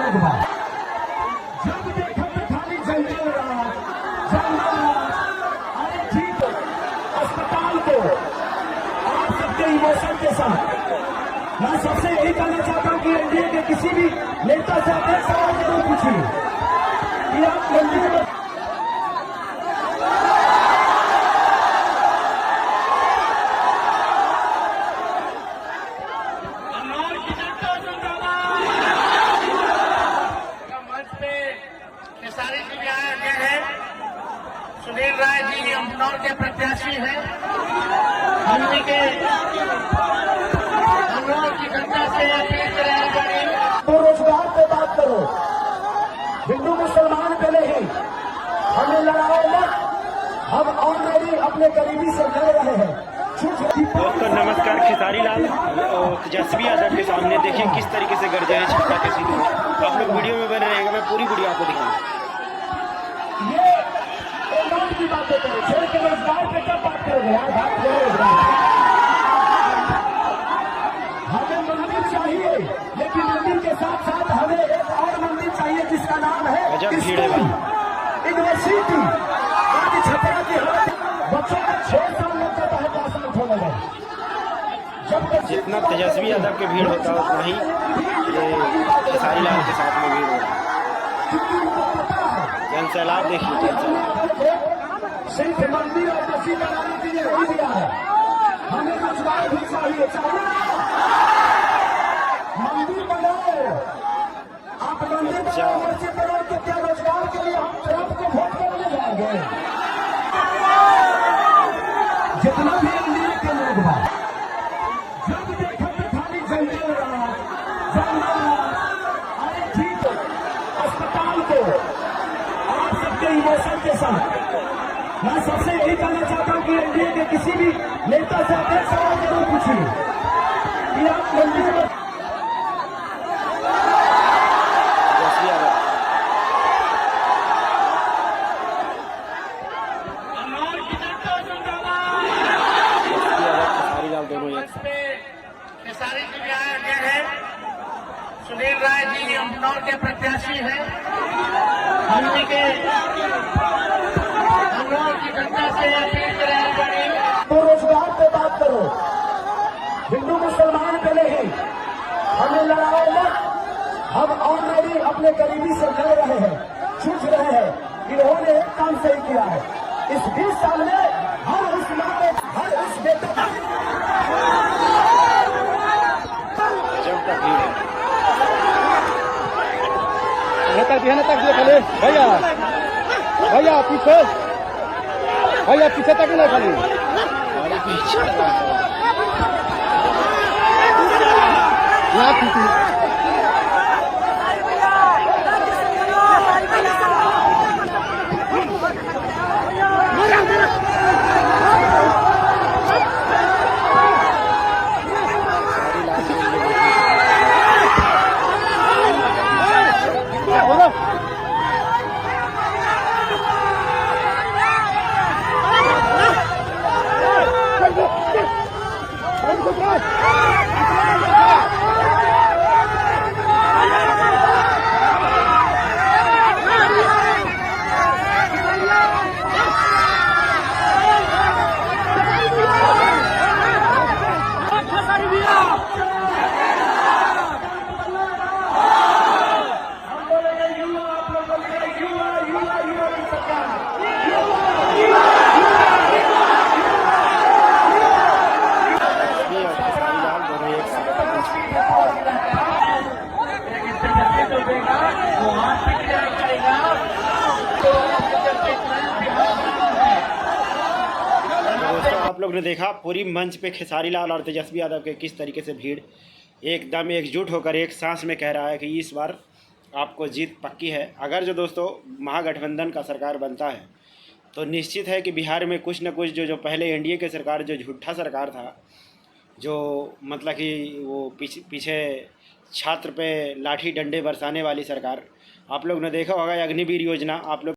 लोग जब देखो तो खाली जंगल अरे ठीक अस्पताल को आप सबके इमोशन के साथ मैं सबसे यही कहना चाहता हूँ कि एनडीए के किसी भी नेता से आप एक सवाल जरूर पूछिए कि आप मंदिर में सुनील राय जी अमनौर के प्रत्याशी हैं। हमने के अमनौर की जनता से अपील करें तो रोजगार पे बात करो, हिंदू मुसलमान पे नहीं। हमें लड़ाओ मत, हम ऑलरेडी अपने करीबी से लड़ रहे हैं। दोस्तों नमस्कार, खेसारी लाल और तेजस्वी यादव के सामने देखिए किस तरीके से गरजे हैं छक्का के सीधे। आप लोग वीडियो में बने रहेंगे, मैं पूरी वीडियो आपको दिखाऊंगा। की बातें करें, खेल के रोजगार पे कब बात करोगे यार? बात करो, हमें मंदिर चाहिए, लेकिन मंदिर के साथ साथ हमें एक और मंदिर चाहिए जिसका नाम है यूनिवर्सिटी। आज छपरा की हालत, बच्चों का 6 साल लग जाता है पास आउट होने में। जब जितना तेजस्वी यादव की भीड़ होता है उतना ही ये खेसारी लाल के साथ में भीड़ हो रहा है। जनसैलाब देखिए, जनसैलाब सिर्फ मंदिर और मस्जिद बनाने के लिए नहीं दिया है, हमें रोजगार भी चाहिए। मंदिर बनाओ, आप मंदिर बनाओ, मस्जिद बनाओ, तो क्या रोजगार के लिए हम ट्रम्प को वोट करने जाएंगे? जितना भी इंडिया के लोग जब देखो तो खाली जंगल अरे ठीक अस्पताल को आप सबके इमोशन के साथ मैं सबसे यही कहना चाहता हूँ कि एनडीए के किसी भी नेता से आप एक सवाल जरूर पूछिए कि आप मंदिर में खेसारी जी आए हैं। सुनील राय जी अमनौर के प्रत्याशी हैं। हमने के तो रोजगार पे बात करो, हिंदू मुसलमान पे नहीं। हमें लड़ाओ मत, हम ऑलरेडी अपने करीबी से लड़ रहे हैं, जूझ रहे हैं। इन्होंने एक काम सही किया है, इस 20 साल में हर उस माँ को, हर उस बेटे भैया भैया पीछे, भैया पीछे तक नहीं खाली यहाँ पीछे आप लोग ने देखा पूरी मंच पे खेसारी लाल और तेजस्वी यादव के किस तरीके से भीड़ एकदम एकजुट होकर एक सांस में कह रहा है कि इस बार आपको जीत पक्की है। अगर जो दोस्तों महागठबंधन का सरकार बनता है तो निश्चित है कि बिहार में कुछ न कुछ जो पहले एनडीए के सरकार जो झूठा सरकार था, जो मतलब कि वो पीछे छात्र पे लाठी डंडे बरसाने वाली सरकार, आप लोग ने देखा होगा अग्निवीर योजना, आप लोग